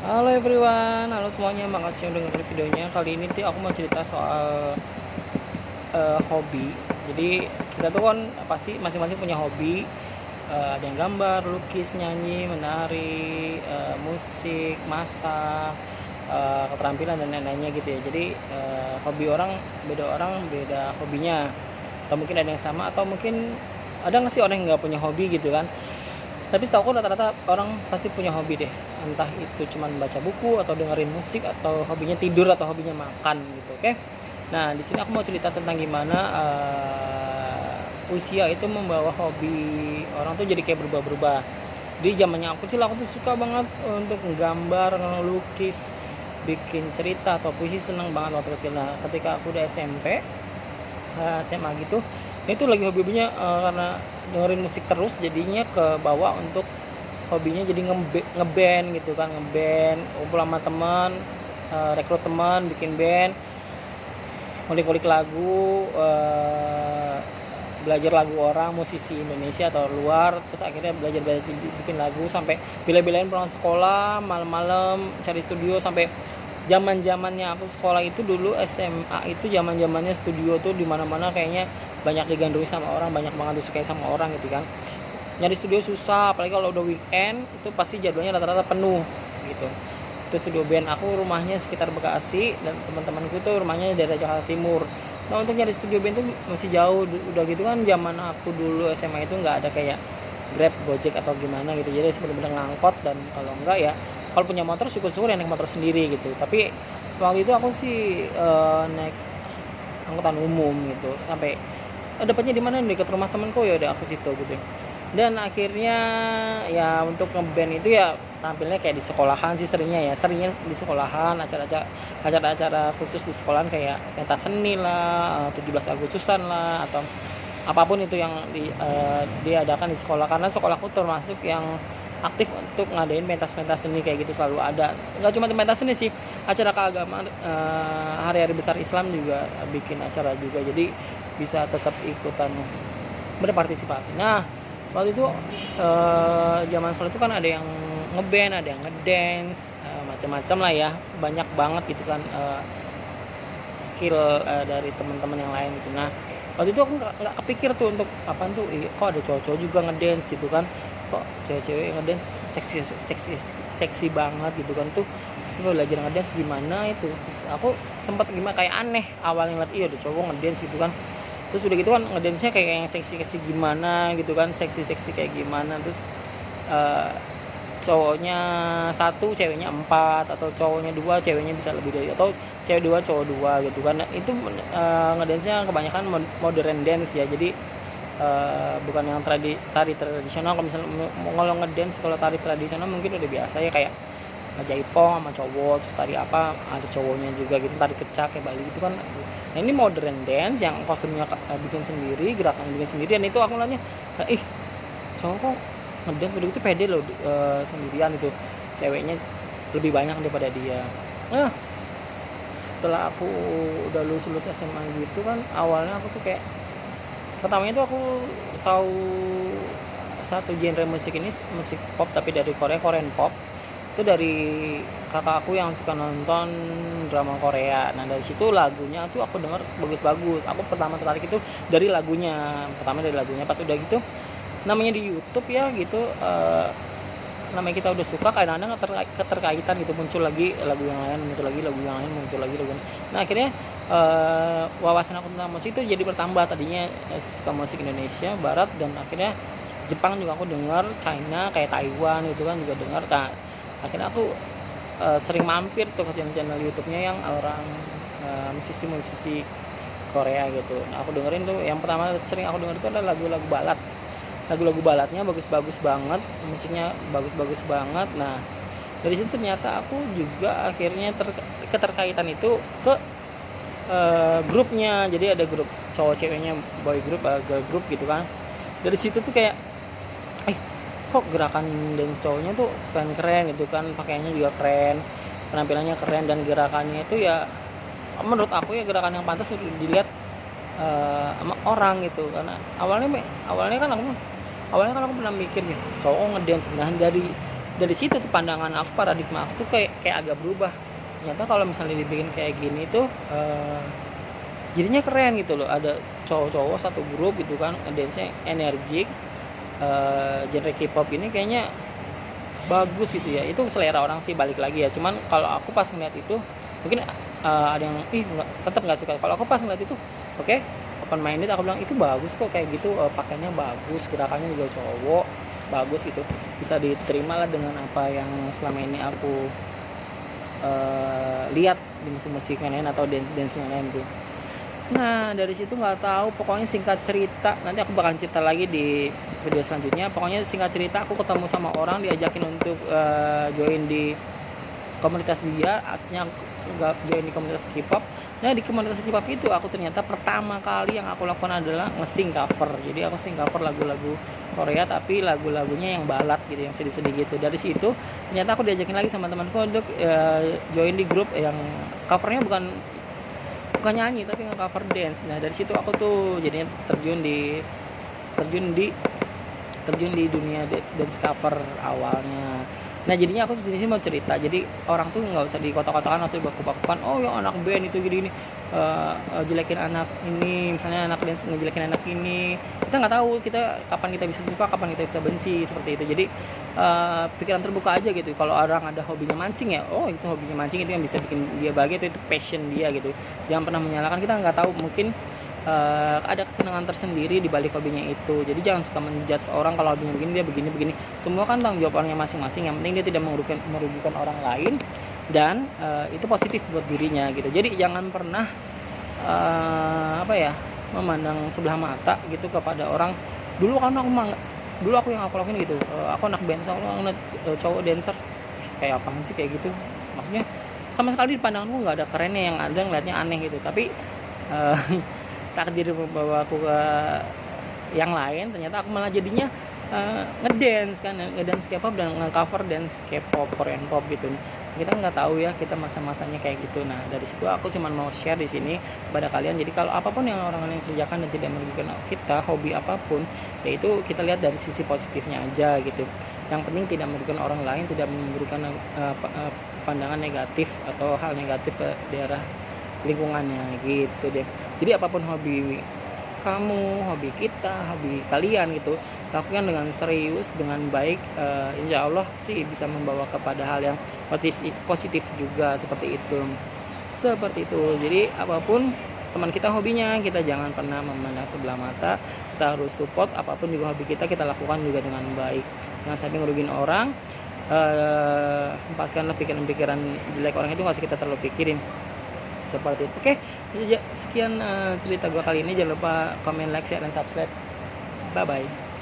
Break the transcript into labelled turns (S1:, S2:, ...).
S1: Halo everyone, halo semuanya, makasih udah nonton videonya. Kali ini tuh aku mau cerita soal hobi. Jadi kita tuh kan pasti masing-masing punya hobi. Ada yang gambar, lukis, nyanyi, menari, musik, masak, keterampilan dan lain-lainnya gitu ya. Jadi hobi orang beda hobinya. Atau mungkin ada yang sama, atau mungkin ada nggak sih orang yang nggak punya hobi gitu kan? Tapi setahu aku rata-rata orang pasti punya hobi deh. Entah itu cuman baca buku atau dengerin musik atau hobinya tidur atau hobinya makan gitu, oke? Nah, di sini aku mau cerita tentang gimana usia itu membawa hobi orang tuh jadi kayak berubah-berubah. Di zamannya aku kecil, aku tuh suka banget untuk nggambar, ngelukis, bikin cerita atau puisi, seneng banget waktu kecil. Nah, ketika aku udah SMP, SMA gitu, itu lagi hobi-hobinya karena dengerin musik terus jadinya kebawa untuk hobinya jadi ngeband gitu kan, ngeband, kumpul sama teman, rekrut teman, bikin band, ngulik-ngulik lagu, belajar lagu orang, musisi Indonesia atau luar, terus akhirnya belajar bikin lagu sampai bila-bilain pulang sekolah, malam-malam cari studio sampai zaman-zamannya aku sekolah itu dulu SMA itu zaman-zamannya studio tuh di mana-mana kayaknya banyak digandrungi sama orang, banyak banget disukai sama orang gitu kan. Nyari studio susah, apalagi kalau udah weekend itu pasti jadwalnya rata-rata penuh gitu. Itu studio band aku rumahnya sekitar Bekasi dan teman-temanku tuh rumahnya daerah Jakarta Timur. Nah, untuk nyari studio band tuh masih jauh, udah gitu kan zaman aku dulu SMA itu nggak ada kayak Grab, Gojek atau gimana gitu. Jadi bener-bener ngangkot, dan kalau enggak ya kalau punya motor syukur-syukur ya naik motor sendiri gitu. Tapi waktu itu aku sih naik angkutan umum gitu sampai dapatnya di mana, dekat rumah temanku, ya udah aku situ gitu. Dan akhirnya ya untuk ngeband itu ya tampilnya kayak di sekolahan sih, seringnya di sekolahan, acara-acara khusus di sekolahan kayak pentas seni lah, 17 Agustusan lah, atau apapun itu yang diadakan di sekolah, karena sekolahku termasuk yang aktif untuk ngadain pentas-pentas seni kayak gitu, selalu ada. Nggak cuma pentas seni sih, acara keagamaan, hari-hari besar Islam juga bikin acara juga, jadi bisa tetap ikutan berpartisipasi. Nah, waktu itu zaman sekolah itu kan ada yang ngeband, ada yang ngedance, macam-macam lah ya, banyak banget gitu kan skill dari teman-teman yang lain gitu. Nah, waktu itu aku nggak kepikir tuh untuk apaan tuh, kok ada cowok-cowok juga ngedance gitu kan, kok cewek-cewek ngedance seksi seksi seksi banget gitu kan tuh, gue belajar ngedance gimana itu. Terus aku sempat gimana kayak aneh awalnya ngeliat, iya ada cowok ngedance gitu kan. Terus udah gitu kan ngedance-nya kayak yang seksi-seksi gimana gitu kan, seksi-seksi kayak gimana. Terus cowoknya satu, ceweknya empat, atau cowoknya dua, ceweknya bisa lebih dari, atau cewek dua, cowok dua gitu kan. Nah, itu ngedance-nya kebanyakan modern dance ya. Jadi bukan yang tari tradisional. Kalau ngedance, kalau tari tradisional mungkin udah biasa ya, kayak jaipong sama cowok, terus tari apa ada cowoknya juga gitu, tari kecak kayak Bali gitu kan. Nah, ini modern dance yang kostumnya bikin sendiri, gerakan bikin sendiri, dan itu aku nanya, ih cowok kok ngedance udah gitu pede loh sendirian itu, ceweknya lebih banyak daripada dia. Nah, setelah aku udah lulus SMA gitu kan, awalnya aku tuh kayak pertamanya tuh aku tahu satu genre musik ini, musik pop tapi dari Korea, Korean pop. Itu dari kakak aku yang suka nonton drama Korea. Nah, dari situ lagunya tuh aku denger bagus-bagus. Aku pertama tertarik itu dari lagunya. Pas udah gitu namanya di YouTube ya gitu, namanya kita udah suka, kadang-kadang keterkaitan gitu, muncul lagi lagu yang lain, muncul lagi lagu yang lain, muncul lagi lagu yang lain. Nah, akhirnya wawasan aku tentang musik itu jadi bertambah. Tadinya suka musik Indonesia Barat, dan akhirnya Jepang juga aku dengar, China kayak Taiwan gitu kan juga dengar. Nah, akhirnya aku sering mampir tuh ke channel YouTube-nya yang orang musisi-musisi Korea gitu. Nah, aku dengerin tuh, yang pertama sering aku denger itu adalah lagu-lagu balad. Lagu-lagu baladnya bagus-bagus banget, musiknya bagus-bagus banget. Nah, dari situ ternyata aku juga akhirnya keterkaitan itu ke grupnya. Jadi ada grup cowok ceweknya, boy group, girl group gitu kan. Dari situ tuh kayak, kok gerakan dance cowoknya tuh keren-keren gitu kan, pakaiannya juga keren, penampilannya keren, dan gerakannya itu ya menurut aku ya gerakan yang pantas dilihat sama orang gitu. Karena awalnya kan aku pernah mikir nih, cowok ngedance, nah dari situ tuh pandangan aku, paradigma aku tuh kayak agak berubah. Ternyata kalau misalnya dibikin kayak gini tuh jadinya keren gitu loh. Ada cowok-cowok satu grup gitu kan, dance-nya energik, genre K-pop ini kayaknya bagus gitu ya. Itu selera orang sih, balik lagi ya. Cuman kalau aku pas ngeliat itu mungkin ada yang tetap nggak suka. Kalau aku pas ngeliat itu oke, open minded, aku bilang itu bagus kok kayak gitu, pakainya bagus, gerakannya juga cowok bagus gitu, bisa diterima lah dengan apa yang selama ini aku lihat di musik-musik yang lain atau dance yang lain tuh. Nah dari situ nggak tahu, pokoknya singkat cerita, nanti aku bakal cerita lagi di video selanjutnya. Pokoknya singkat cerita, aku ketemu sama orang, diajakin untuk join di komunitas dia, akhirnya aku join di komunitas K-pop. Nah di komunitas K-pop itu aku ternyata pertama kali yang aku lakukan adalah nge-sing cover. Jadi aku sing cover lagu-lagu Korea, tapi lagu-lagunya yang ballad gitu, yang sedih-sedih gitu. Dari situ ternyata aku diajakin lagi sama temanku untuk join di grup yang covernya bukan nyanyi tapi nge-cover dance. Nah dari situ aku tuh jadinya terjun di dunia dance cover awalnya. Nah jadinya aku di sini mau cerita, jadi orang tuh nggak usah di kotak-kotakan, langsung baku-bakukan, oh ya anak band itu gini, jelekin anak ini, misalnya anak dance ngejelekin anak ini. Kita nggak tahu kapan kita bisa suka, kapan kita bisa benci, seperti itu. Jadi pikiran terbuka aja gitu. Kalau orang ada hobinya mancing ya, oh itu hobinya mancing, itu yang bisa bikin dia bahagia, itu passion dia gitu. Jangan pernah menyalahkan, kita nggak tahu, mungkin ada kesenangan tersendiri di balik hobinya itu. Jadi jangan suka menjudge orang kalau hobinya begini, dia begini. Semua kan tanggung jawab orangnya masing-masing. Yang penting dia tidak merugikan orang lain, dan itu positif buat dirinya gitu. Jadi jangan pernah memandang sebelah mata gitu kepada orang. Dulu aku yang aku lakuin gitu. Aku anak dancer, aku anak cowok dancer. Kayak apaan sih kayak gitu? Maksudnya sama sekali di pandanganku nggak ada kerennya, yang ada ngeliatnya aneh gitu. Tapi takdir membawa aku ke yang lain, ternyata aku malah jadinya ngedance kan, ngedance K-pop dan nge-cover dance K-pop, Korean pop gitu. Kita nggak tahu ya kita masa-masanya kayak gitu. Nah dari situ aku cuma mau share di sini kepada kalian. Jadi kalau apapun yang orang lain kerjakan dan tidak merugikan kita, hobi apapun, yaitu kita lihat dari sisi positifnya aja gitu. Yang penting tidak merugikan orang lain, tidak memberikan pandangan negatif atau hal negatif ke daerah lingkungannya gitu deh. Jadi apapun hobi kamu, hobi kita, hobi kalian gitu, lakukan dengan serius, dengan baik, insya Allah sih bisa membawa kepada hal yang positif juga, seperti itu. Jadi apapun teman kita hobinya, kita jangan pernah memandang sebelah mata. Kita harus support, apapun juga hobi kita lakukan juga dengan baik, jangan sampai ngerugiin orang. Lepaskanlah pikiran-pikiran jelek orang itu, nggak usah kita terlalu pikirin, seperti itu. Oke, sekian cerita gue kali ini. Jangan lupa komen, like, share, dan subscribe. Bye bye.